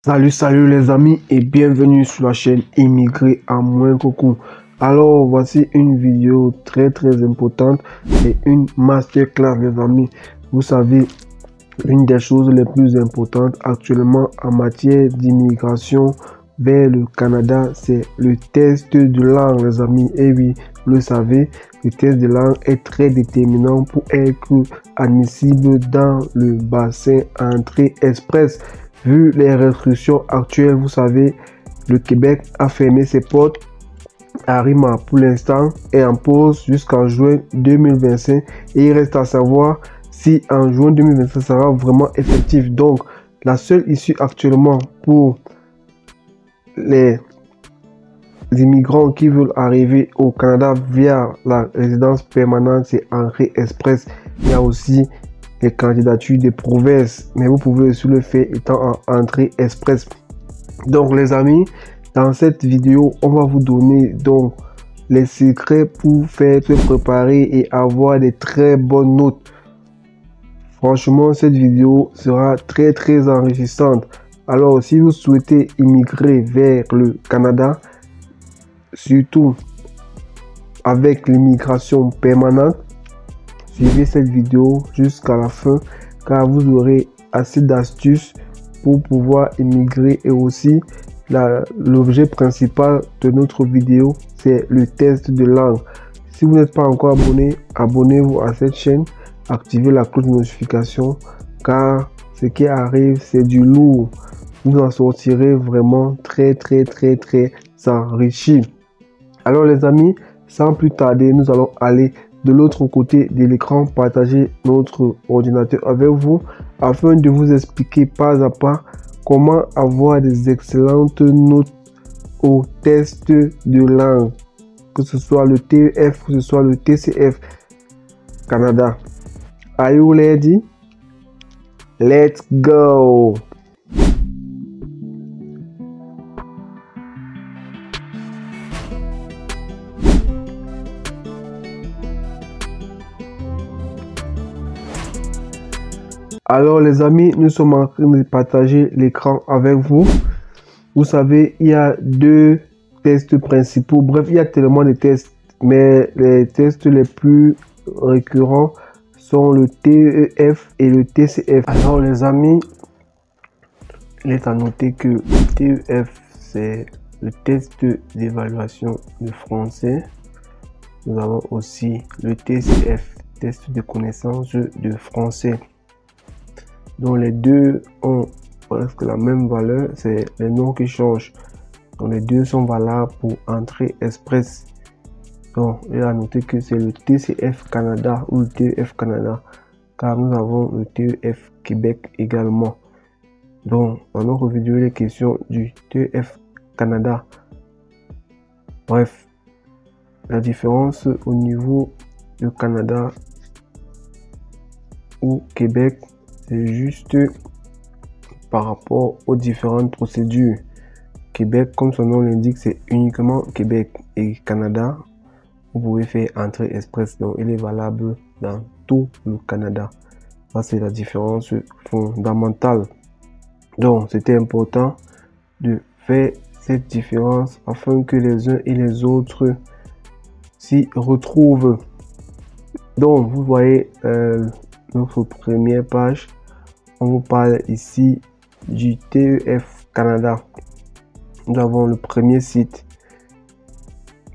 Salut les amis et bienvenue sur la chaîne Immigré à moindre coût. Alors voici une vidéo très importante et une masterclass les amis. Vous savez, une des choses les plus importantes actuellement en matière d'immigration vers le Canada, c'est le test de langue les amis. Et oui, vous le savez, le test de langue est très déterminant pour être admissible dans le bassin entrée express. Vu les restrictions actuelles, vous savez, le Québec a fermé ses portes. Arima, pour l'instant, est en pause jusqu'en juin 2025. Et il reste à savoir si en juin 2025, ça sera vraiment effectif. Donc, la seule issue actuellement pour les immigrants qui veulent arriver au Canada via la résidence permanente, c'est entrée express. Il y a aussi les candidatures des provinces, mais vous pouvez aussi le faire étant en entrée express. Donc les amis, dans cette vidéo, on va vous donner donc les secrets pour faire se préparer et avoir des très bonnes notes. Franchement, cette vidéo sera très enrichissante. Alors si vous souhaitez immigrer vers le Canada, surtout avec l'immigration permanente, suivez cette vidéo jusqu'à la fin car vous aurez assez d'astuces pour pouvoir immigrer. Et aussi l'objet principal de notre vidéo, c'est le test de langue. Si vous n'êtes pas encore abonné, abonnez-vous à cette chaîne, activez la cloche de notification car ce qui arrive c'est du lourd. Vous en sortirez vraiment très enrichi. Alors les amis, sans plus tarder, nous allons aller de l'autre côté de l'écran, partager notre ordinateur avec vous afin de vous expliquer pas à pas comment avoir des excellentes notes au test de langue, que ce soit le TEF, que ce soit le TCF Canada. Are you ready? Let's go! Alors les amis, nous sommes en train de partager l'écran avec vous. Vous savez, il y a deux tests principaux. Bref, il y a tellement de tests, mais les tests les plus récurrents sont le TEF et le TCF. Alors les amis, il est à noter que le TEF, c'est le test d'évaluation de français. Nous avons aussi le TCF, test de connaissance de français. Donc les deux ont presque la même valeur, c'est les noms qui changent. Donc les deux sont valables pour entrée express. Donc il a noté que c'est le TCF Canada ou le TEF Canada, car nous avons le TEF Québec également. Donc dans notre vidéo, il est question du TEF Canada. Bref, la différence au niveau du Canada ou Québec, c'est juste par rapport aux différentes procédures. Québec, comme son nom l'indique, c'est uniquement Québec, et Canada, vous pouvez faire entrée express, donc il est valable dans tout le Canada. Ça, c'est la différence fondamentale. Donc, c'était important de faire cette différence afin que les uns et les autres s'y retrouvent. Donc, vous voyez notre première page. On vous parle ici du TEF Canada. Nous avons le premier site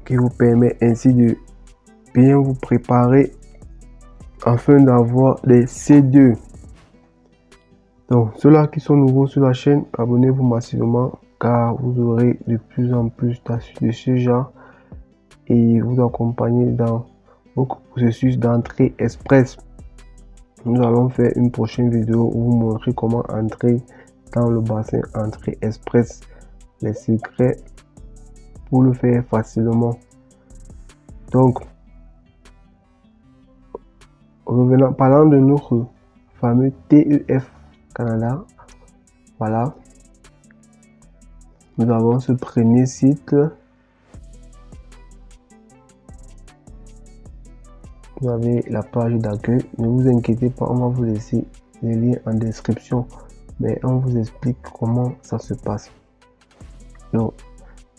qui vous permet ainsi de bien vous préparer afin d'avoir des C2. Donc ceux-là qui sont nouveaux sur la chaîne, abonnez-vous massivement car vous aurez de plus en plus d'astuces de ce genre et vous accompagner dans votre processus d'entrée express. Nous allons faire une prochaine vidéo où vous montrer comment entrer dans le bassin entrée express, les secrets pour le faire facilement. Donc, revenant, parlant de notre fameux TEF Canada, voilà, nous avons ce premier site. Vous avez la page d'accueil. Ne vous inquiétez pas, on va vous laisser les liens en description mais on vous explique comment ça se passe. Donc,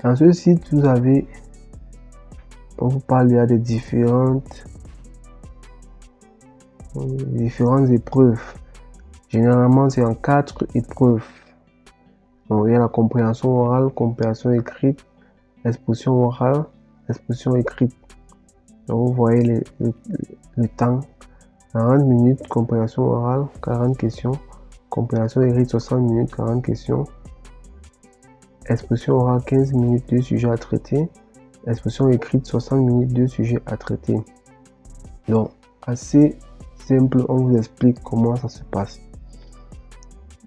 dans ce site, vous avez, on vous parle, il y a des différentes épreuves. Généralement, c'est en 4 épreuves. Donc, il y a la compréhension orale, compréhension écrite, exposition orale, exposition écrite. Donc, vous voyez le temps. 40 minutes, compréhension orale, 40 questions. Compréhension écrite, 60 minutes, 40 questions. Exposition orale, 15 minutes, 2 sujets à traiter. Exposition écrite, 60 minutes, 2 sujets à traiter. Donc, assez simple, on vous explique comment ça se passe.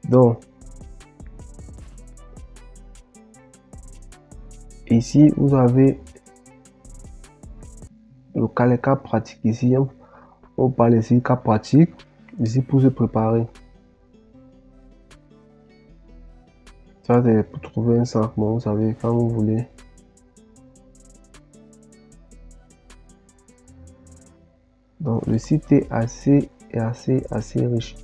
Donc, ici, vous avez le cas pratique. Ici, on parle ici cas pratique. Ici, pour se préparer. Ça, c'est pour trouver un sac. Bon, vous savez, quand vous voulez. Donc, le site est assez riche.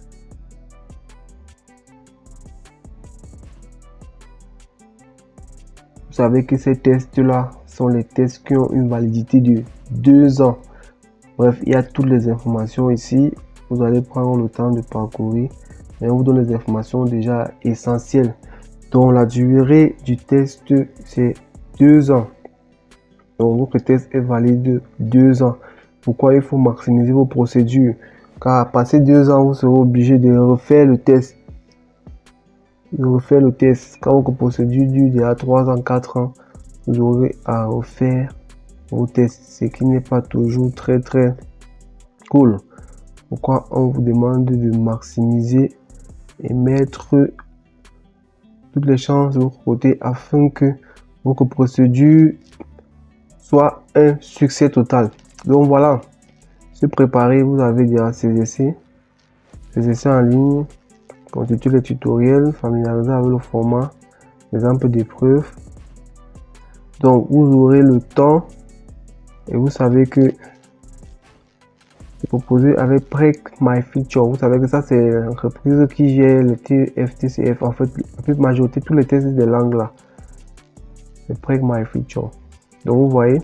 Vous savez que ces tests-là sont les tests qui ont une validité de 2 ans. Bref, il y a toutes les informations ici. Vous allez prendre le temps de parcourir. Et on vous donne les informations déjà essentielles. Donc, la durée du test, c'est 2 ans. Donc, votre test est valide de 2 ans. Pourquoi il faut maximiser vos procédures? Car passer 2 ans, vous serez obligé de refaire le test. Quand votre procédure dure déjà 3 ans, 4 ans, vous aurez à refaire vos tests, ce qui n'est pas toujours très cool. Pourquoi on vous demande de maximiser et mettre toutes les chances de votre côté afin que votre procédure soit un succès total. Donc voilà, se préparer, vous avez déjà ces essais en ligne, constituer les tutoriels, familiariser avec le format, exemple d'épreuve. Donc vous aurez le temps et vous savez que c'est proposé avec Break My Future. Vous savez que ça c'est l'entreprise qui gère le TFTCF, en fait la majorité tous les tests de langue là. C'est Break My Future. Donc vous voyez,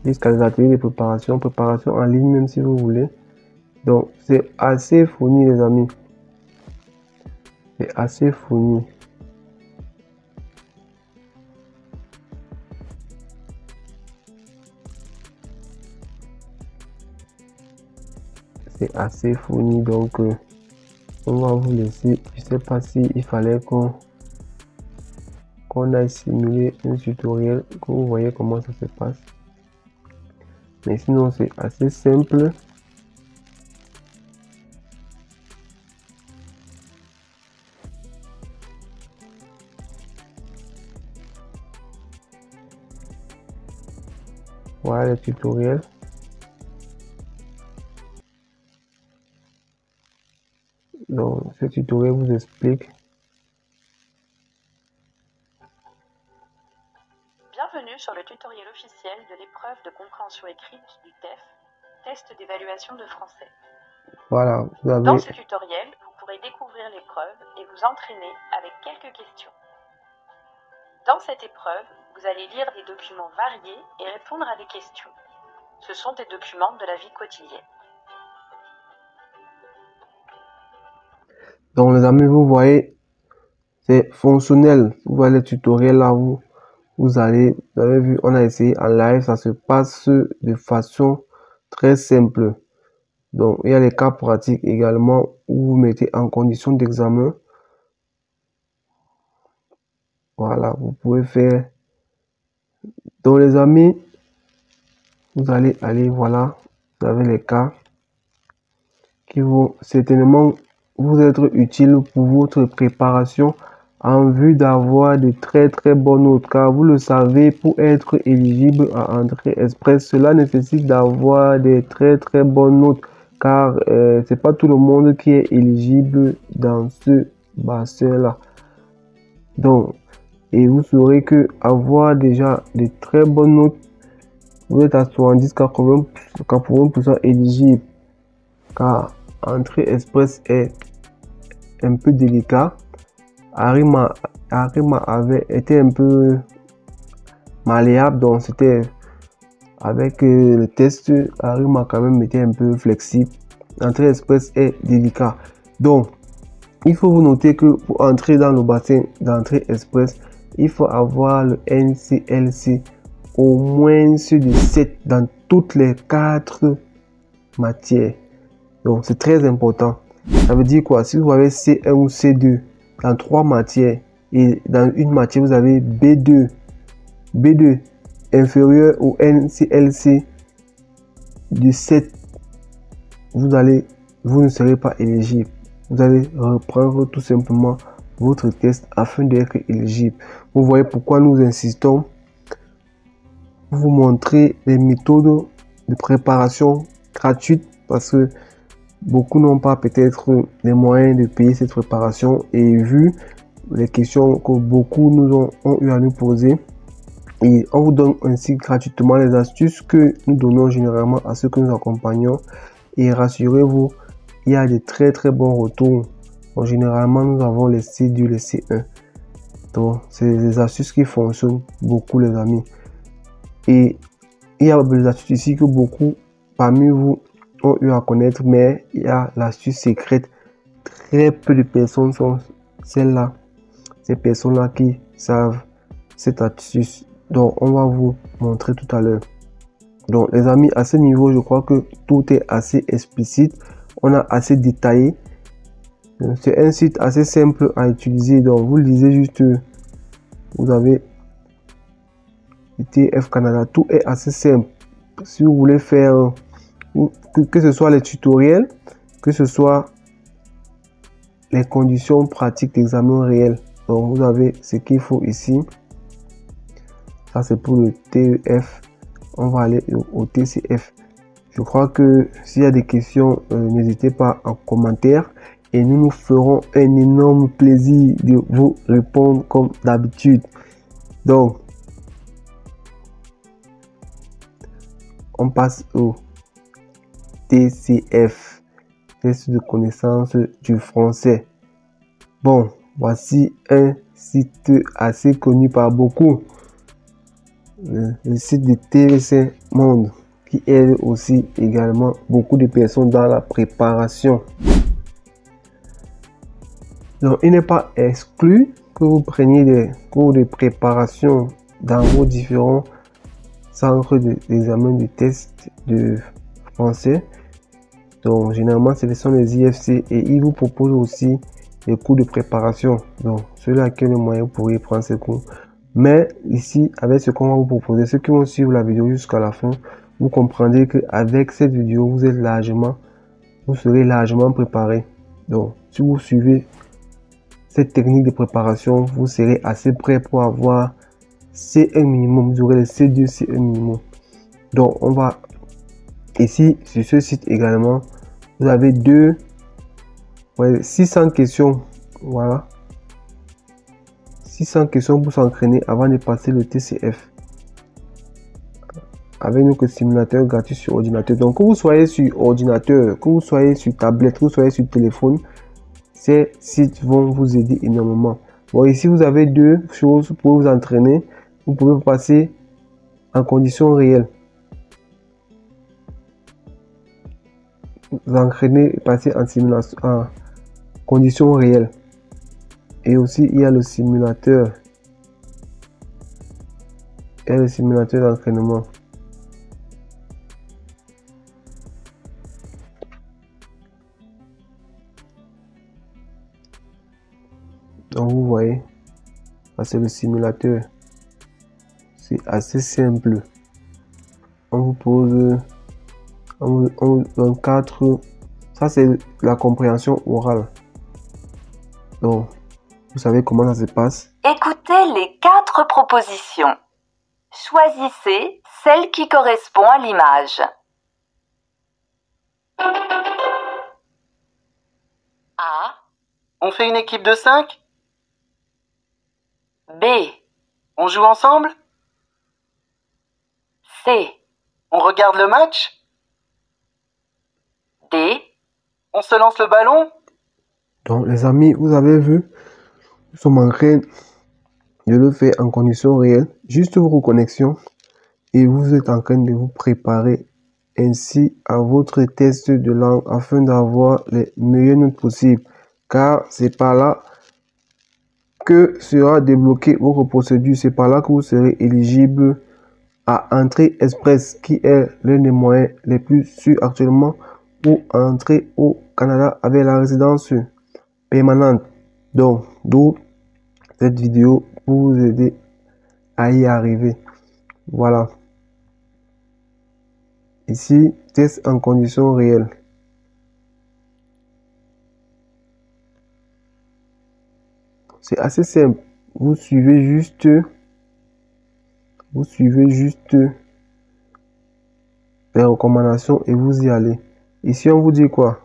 jusqu'à les ateliers de préparation en ligne même si vous voulez. Donc c'est assez fourni les amis. C'est assez fourni. C'est assez fourni, donc on va vous laisser. Je sais pas si il fallait qu'on aille simuler un tutoriel, que vous voyez comment ça se passe. Mais sinon c'est assez simple. Voilà le tutoriel. Donc ce tutoriel vous explique. Bienvenue sur le tutoriel officiel de l'épreuve de compréhension écrite du TEF, test d'évaluation de français. Voilà, vous avez... Dans ce tutoriel, vous pourrez découvrir l'épreuve et vous entraîner avec quelques questions. Dans cette épreuve, vous allez lire des documents variés et répondre à des questions. Ce sont des documents de la vie quotidienne. Donc les amis, vous voyez, c'est fonctionnel. Vous voyez le tutoriel là où vous avez vu, on a essayé en live, ça se passe de façon très simple. Donc il y a les cas pratiques également où vous mettez en condition d'examen. Voilà, vous pouvez faire. Donc les amis, vous allez aller, voilà, vous avez les cas qui vont certainement vous être utiles pour votre préparation en vue d'avoir de très bonnes notes, car vous le savez, pour être éligible à Entrée Express, cela nécessite d'avoir des très bonnes notes, car c'est pas tout le monde qui est éligible dans ce bassin là. Donc, et vous saurez que avoir déjà de très bonnes notes, vous êtes à 70-80% éligible, car Entrée Express est un peu délicat. Arima avait été un peu malléable, donc c'était avec le test, Arima quand même était un peu flexible. Entrée express est délicat. Donc, il faut vous noter que pour entrer dans le bassin d'entrée express, il faut avoir le NCLC au moins de 7 dans toutes les 4 matières. Donc, c'est très important. Ça veut dire quoi? Si vous avez C1 ou C2 dans 3 matières et dans une matière, vous avez B2 inférieur au NCLC de 7, vous ne serez pas éligible. Vous allez reprendre tout simplement votre test afin d'être éligible. Vous voyez pourquoi nous insistons pour vous montrer les méthodes de préparation gratuites, parce que beaucoup n'ont pas peut-être les moyens de payer cette préparation, et vu les questions que beaucoup nous ont eu à nous poser, et on vous donne ainsi gratuitement les astuces que nous donnons généralement à ceux que nous accompagnons. Et rassurez-vous, il y a de très bons retours. Donc, généralement, nous avons les C2, les C1. Donc, c'est des astuces qui fonctionnent beaucoup, les amis. Et il y a des astuces ici que beaucoup parmi vous ont eu à connaître, mais il y a l'astuce secrète. Très peu de personnes sont celles-là. Ces personnes-là qui savent cette astuce. Donc, on va vous montrer tout à l'heure. Donc, les amis, à ce niveau, je crois que tout est assez explicite. On a assez détaillé. C'est un site assez simple à utiliser. Donc, vous lisez juste, vous avez ITF Canada. Tout est assez simple. Si vous voulez faire, que ce soit les tutoriels, que ce soit les conditions pratiques d'examen réel. Donc, vous avez ce qu'il faut ici. Ça, c'est pour le TEF. On va aller au TCF. Je crois que s'il y a des questions, n'hésitez pas en commentaire et nous nous ferons un énorme plaisir de vous répondre comme d'habitude. Donc, on passe au TCF, test de connaissance du français. Bon, voici un site assez connu par beaucoup. Le site de TVC Monde, qui aide aussi également beaucoup de personnes dans la préparation. Donc, il n'est pas exclu que vous preniez des cours de préparation dans vos différents centres d'examen de test de français. Donc, généralement, ce sont les IFC et ils vous proposent aussi des cours de préparation. Donc, ceux-là qui ont le moyen, vous pourriez prendre ces cours. Mais ici, avec ce qu'on va vous proposer, ceux qui vont suivre la vidéo jusqu'à la fin, vous comprendrez qu'avec cette vidéo, vous serez largement préparé. Donc, si vous suivez cette technique de préparation, vous serez assez prêt pour avoir C1 minimum. Vous aurez le C2, C1 minimum. Donc, on va ici, sur ce site également, vous avez 600 questions. Voilà. 600 questions pour s'entraîner avant de passer le TCF. Avec notre simulateur gratuit sur ordinateur. Donc, que vous soyez sur ordinateur, que vous soyez sur tablette, que vous soyez sur téléphone, ces sites vont vous aider énormément. Bon, ici, vous avez 2 choses pour vous entraîner. Vous pouvez passer en conditions réelles. Vous entraîner et passer en simulation, en conditions réelles. Et aussi, il y a le simulateur. Et le simulateur d'entraînement. Donc, vous voyez, c'est le simulateur. C'est assez simple. On vous pose, on vous donne 4. Ça, c'est la compréhension orale. Donc, vous savez comment ça se passe. Écoutez les 4 propositions. Choisissez celle qui correspond à l'image. A. On fait une équipe de 5? B. On joue ensemble? C. On regarde le match? D. On se lance le ballon? Donc, les amis, vous avez vu, Nous sommes en train de le faire en conditions réelles, juste vos connexions, et vous êtes en train de vous préparer ainsi à votre test de langue afin d'avoir les meilleures notes possibles, car c'est par là que sera débloquée votre procédure, c'est par là que vous serez éligible à Entrée Express, qui est l'un des moyens les plus sûrs actuellement pour entrer au Canada avec la résidence permanente. Donc, d'où cette vidéo pour vous aider à y arriver. Voilà. Ici, test en conditions réelles. C'est assez simple. Vous suivez juste les recommandations et vous y allez. Ici, on vous dit quoi?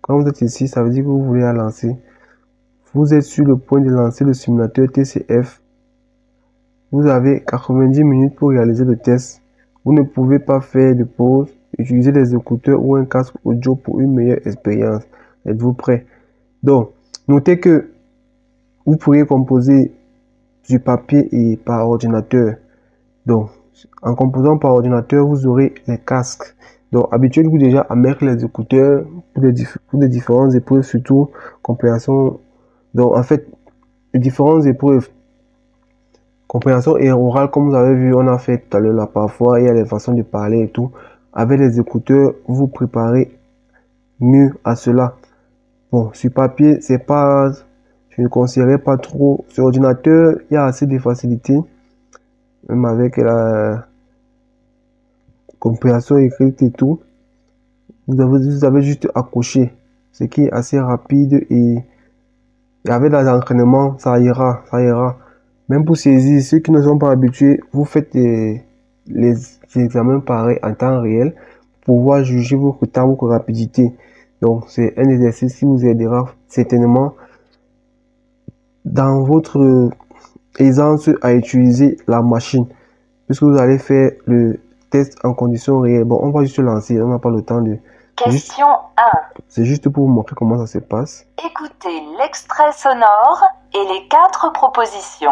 Quand vous êtes ici, ça veut dire que vous voulez la lancer. Vous êtes sur le point de lancer le simulateur TCF. Vous avez 90 minutes pour réaliser le test. Vous ne pouvez pas faire de pause. Utilisez des écouteurs ou un casque audio pour une meilleure expérience. Êtes-vous prêt? Donc, notez que vous pourriez composer sur papier et par ordinateur. Donc, en composant par ordinateur, vous aurez les casques. Donc, habituez-vous déjà à mettre les écouteurs pour les différentes épreuves, surtout compréhension. Donc, en fait, les différentes épreuves, compréhension et orale, comme vous avez vu, on a fait tout à l'heure là, parfois, il y a des façons de parler et tout. Avec les écouteurs, vous vous préparez mieux à cela. Bon, sur papier, c'est pas, je ne conseillerais pas trop. Sur ordinateur, il y a assez de facilité, même avec la compréhension écrite et tout. Vous avez juste à cocher, ce qui est assez rapide et avec l'entraînement, ça ira. Même pour saisir, ceux qui ne sont pas habitués, vous faites les examens pareils en temps réel pour pouvoir juger votre temps, votre rapidité. Donc, c'est un exercice qui vous aidera certainement dans votre aisance à utiliser la machine, puisque vous allez faire le test en conditions réelles. Bon, on va juste lancer, on n'a pas le temps de... Question 1. C'est juste pour vous montrer comment ça se passe. Écoutez l'extrait sonore et les 4 propositions.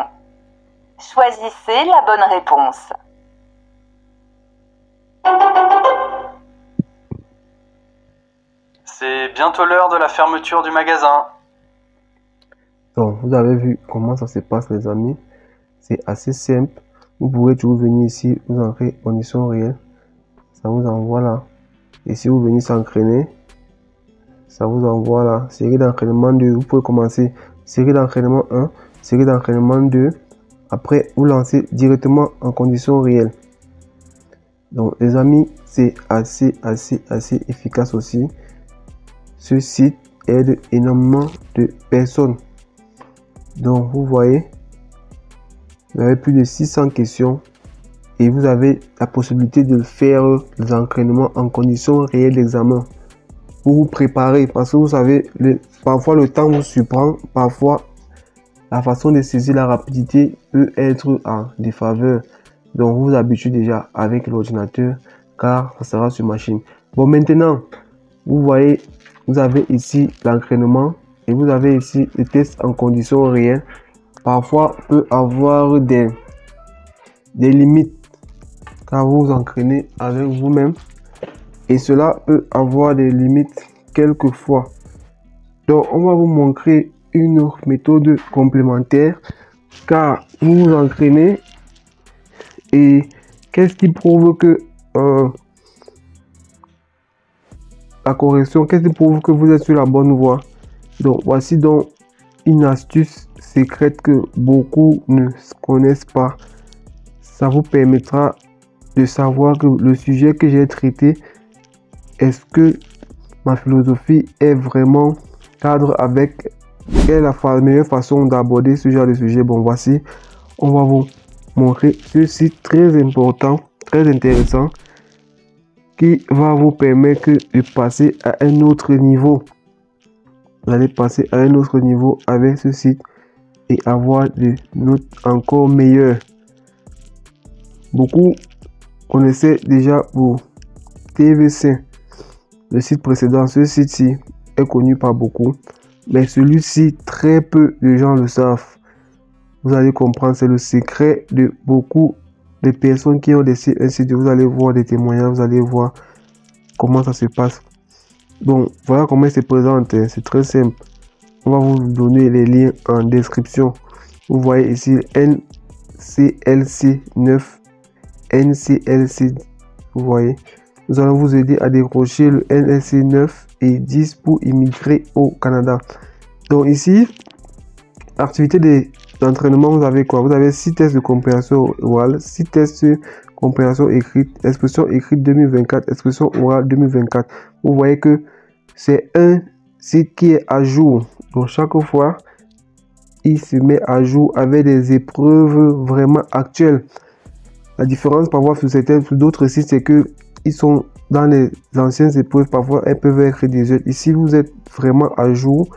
Choisissez la bonne réponse. C'est bientôt l'heure de la fermeture du magasin. Donc, vous avez vu comment ça se passe, les amis. C'est assez simple. Vous pouvez toujours venir ici, vous entrez en conditions réelles. Ça vous envoie là. Et si vous venez s'entraîner, ça vous envoie là. Série d'entraînement 2. Vous pouvez commencer série d'entraînement 1, série d'entraînement 2. Après, vous lancez directement en conditions réelles. Donc, les amis, c'est assez efficace aussi. Ce site aide énormément de personnes. Donc, vous voyez, vous avez plus de 600 questions et vous avez la possibilité de faire les entraînements en conditions réelles d'examen pour vous préparer, parce que vous savez, parfois le temps vous surprend, parfois la façon de saisir la rapidité peut être en défaveur. Donc, vous vous habituez déjà avec l'ordinateur car ça sera sur machine. Bon, maintenant, vous voyez, vous avez ici l'entraînement et vous avez ici le test en conditions réelles. Parfois, peut avoir des limites car vous vous entraînez avec vous-même et cela peut avoir des limites quelquefois. Donc, on va vous montrer une autre méthode complémentaire car vous vous entraînez et qu'est-ce qui prouve que la correction, qu'est-ce qui prouve que vous êtes sur la bonne voie? Donc, voici donc une astuce secrète que beaucoup ne connaissent pas. Ça vous permettra de savoir que le sujet que j'ai traité, est-ce que ma philosophie est vraiment cadre avec quelle est la meilleure façon d'aborder ce genre de sujet. Bon, voici, on va vous montrer ce site très important, très intéressant, qui va vous permettre de passer à un autre niveau. Vous allez passer à un autre niveau avec ce site et avoir des notes encore meilleures. Beaucoup connaissaient déjà pour TVC, le site précédent. Ce site-ci est connu par beaucoup. Mais celui-ci, très peu de gens le savent. Vous allez comprendre, c'est le secret de beaucoup de personnes qui ont des C1, C2. Vous allez voir des témoignages, vous allez voir comment ça se passe. Donc, voilà comment il se présente. C'est très simple. On va vous donner les liens en description. Vous voyez ici NCLC 9, NCLC. Vous voyez. Nous allons vous aider à décrocher le NLC 9 et 10 pour immigrer au Canada. Donc ici, activité d'entraînement, vous avez quoi? Vous avez 6 tests de compréhension orale, 6 tests de compréhension écrite, expression écrite 2024, expression orale 2024. Vous voyez que c'est un site qui est à jour. Donc chaque fois, il se met à jour avec des épreuves vraiment actuelles. La différence parfois sur d'autres sites, c'est que ils sont dans les anciennes épreuves, parfois elles peuvent être désuètes. Ici, vous êtes vraiment à jour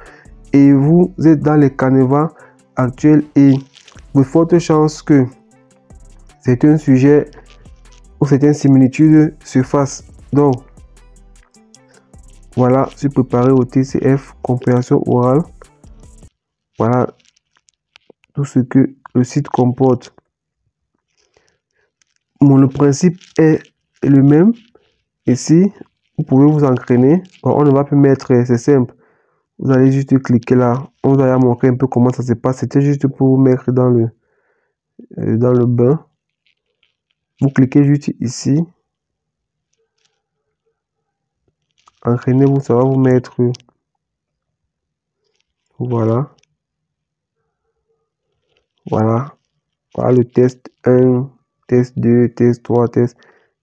et vous êtes dans les canevas actuels et de fortes chances que c'est un sujet ou certaines similitudes se fassent. Donc, voilà, je suis préparé au TCF, compréhension orale. Voilà tout ce que le site comporte. Bon, le principe est le même. Ici, vous pouvez vous entraîner. Bon, on ne va plus mettre, c'est simple. Vous allez juste cliquer là. On vous a montré un peu comment ça se passe. C'était juste pour vous mettre dans le bain. Vous cliquez juste ici. Entraînez-vous, ça va vous mettre. Voilà. Voilà. Voilà le test 1, test 2, test 3, test.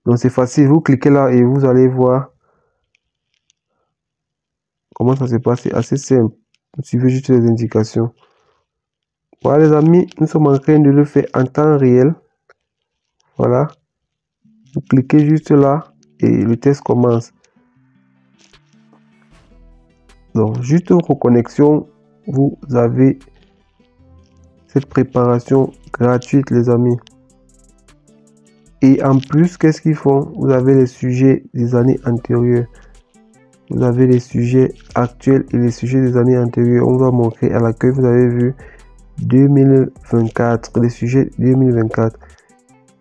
Donc c'est facile. Vous cliquez là et vous allez voir comment ça se passe. C'est assez simple. Vous suivez juste les indications. Voilà les amis, nous sommes en train de le faire en temps réel. Voilà. Vous cliquez juste là et le test commence. Donc juste pour connexion, vous avez cette préparation gratuite les amis. Et en plus, qu'est-ce qu'ils font? Vous avez les sujets des années antérieures. Vous avez les sujets actuels et les sujets des années antérieures. On va montrer à l'accueil, vous avez vu 2024, les sujets 2024.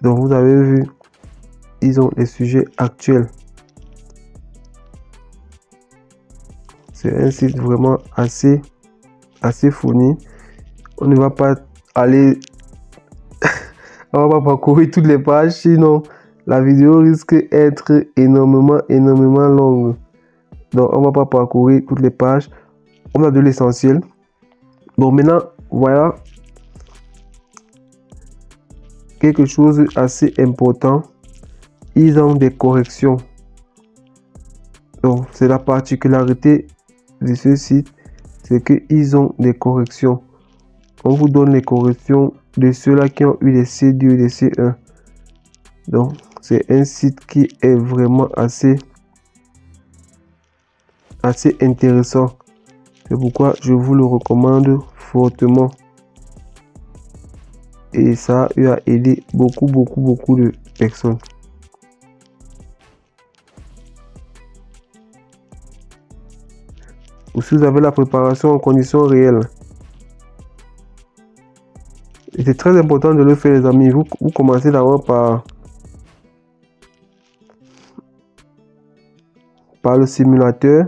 Donc vous avez vu, ils ont les sujets actuels. C'est un site vraiment assez fourni. On ne va pas aller on va pas parcourir toutes les pages, sinon la vidéo risque d'être énormément longue. Donc on va pas parcourir toutes les pages. On a de l'essentiel. Bon, maintenant voilà quelque chose assez important. Ils ont des corrections. Donc c'est la particularité de ce site, c'est qu'ils ont des corrections. On vous donne les corrections de ceux-là qui ont eu des C2 et des C1. Donc c'est un site qui est vraiment assez intéressant. C'est pourquoi je vous le recommande fortement. Et ça a aidé beaucoup de personnes. Aussi, vous avez la préparation en conditions réelles. Et c'est très important de le faire les amis. Vous commencez d'abord par le simulateur.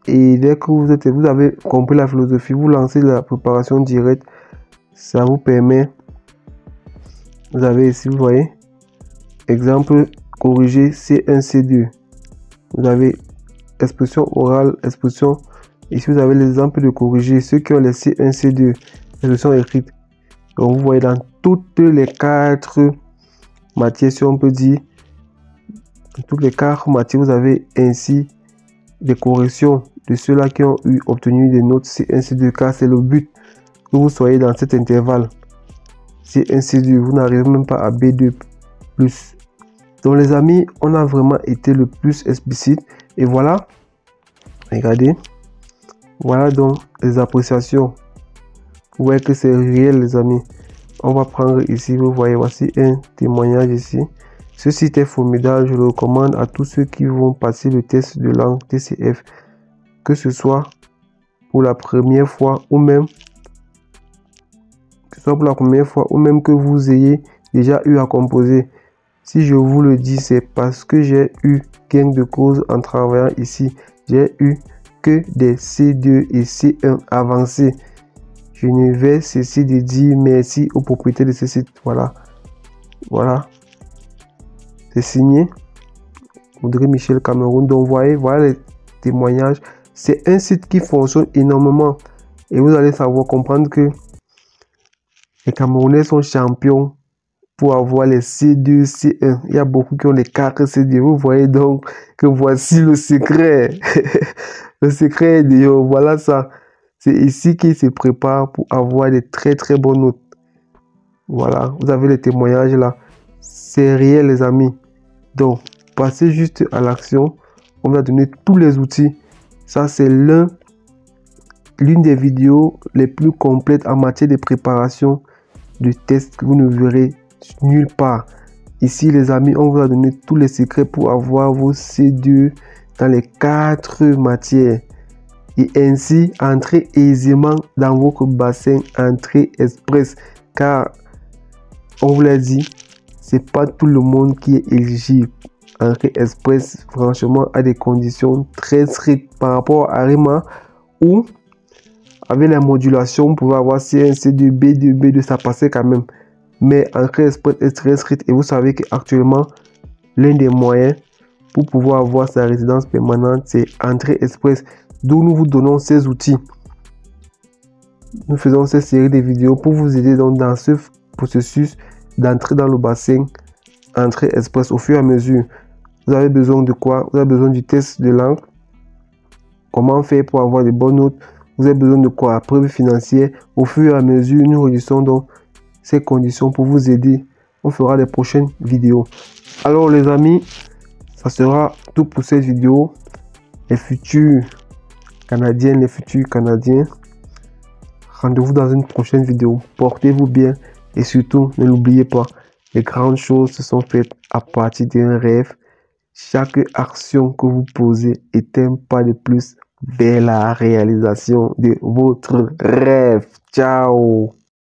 Et dès que vous avez compris la philosophie, vous lancez la préparation directe. Ça vous permet. Vous avez ici, vous voyez, exemple corrigé C1, C2. Vous avez expression orale, expression. Ici, vous avez l'exemple de corriger ceux qui ont les C1, C2, expression écrite. Donc, vous voyez dans toutes les 4 matières, si on peut dire, dans toutes les 4 matières, vous avez ainsi des corrections de ceux-là qui ont obtenu des notes C1, C2, car c'est le but que vous soyez dans cet intervalle. C1, C2, vous n'arrivez même pas à B2+. Donc les amis, on a vraiment été le plus explicite. Et voilà, regardez, voilà donc les appréciations. Vous voyez que c'est réel les amis. On va prendre ici, vous voyez, voici un témoignage ici. Ce site est formidable, je le recommande à tous ceux qui vont passer le test de langue TCF, que ce soit pour la première fois ou même que ce soit pour la première fois ou même que vous ayez déjà eu à composer. Si je vous le dis, c'est parce que j'ai eu gain de cause en travaillant ici. J'ai eu que des C2 et C1 avancés. Je ne vais cesser de dire merci aux propriétaires de ce site. Voilà. Voilà. C'est signé Audrey Michel Cameroun. Donc, voilà les témoignages. C'est un site qui fonctionne énormément. Et vous allez savoir comprendre que les Camerounais sont champions pour avoir les C2, C1. Il y a beaucoup qui ont les 4 C2. Vous voyez donc que voici le secret. Le secret est de voilà ça. C'est ici qu'ils se préparent pour avoir des très très bonnes notes. Voilà, vous avez les témoignages là. C'est réel les amis. Donc, passez juste à l'action. On va donner tous les outils. Ça, c'est l'une des vidéos les plus complètes en matière de préparation de tests que vous ne verrez nulle part. Ici, les amis, on vous a donné tous les secrets pour avoir vos C2 dans les 4 matières. Et ainsi, entrer aisément dans votre bassin entrée express. Car, on vous l'a dit, c'est pas tout le monde qui est éligible. Entrée express, franchement, a des conditions très strictes par rapport à RIMA où, avec la modulation, vous pouvez avoir C1, C2, B2, B2, ça passait quand même. Mais entrée express est très strict et vous savez qu'actuellement, l'un des moyens pour pouvoir avoir sa résidence permanente, c'est entrée express. D'où nous vous donnons ces outils. Nous faisons cette série de vidéos pour vous aider donc dans ce processus d'entrer dans le bassin entrée express au fur et à mesure. Vous avez besoin de quoi? Vous avez besoin du test de langue. Comment faire pour avoir de bonnes notes? Vous avez besoin de quoi? Preuve financière. Au fur et à mesure, nous réduisons donc ces conditions pour vous aider. On fera les prochaines vidéos. Alors les amis, ça sera tout pour cette vidéo. Les futurs Canadiens, les futurs Canadiens, rendez-vous dans une prochaine vidéo. Portez-vous bien et surtout, ne l'oubliez pas, les grandes choses se sont faites à partir d'un rêve. Chaque action que vous posez est un pas de plus vers la réalisation de votre rêve. Ciao!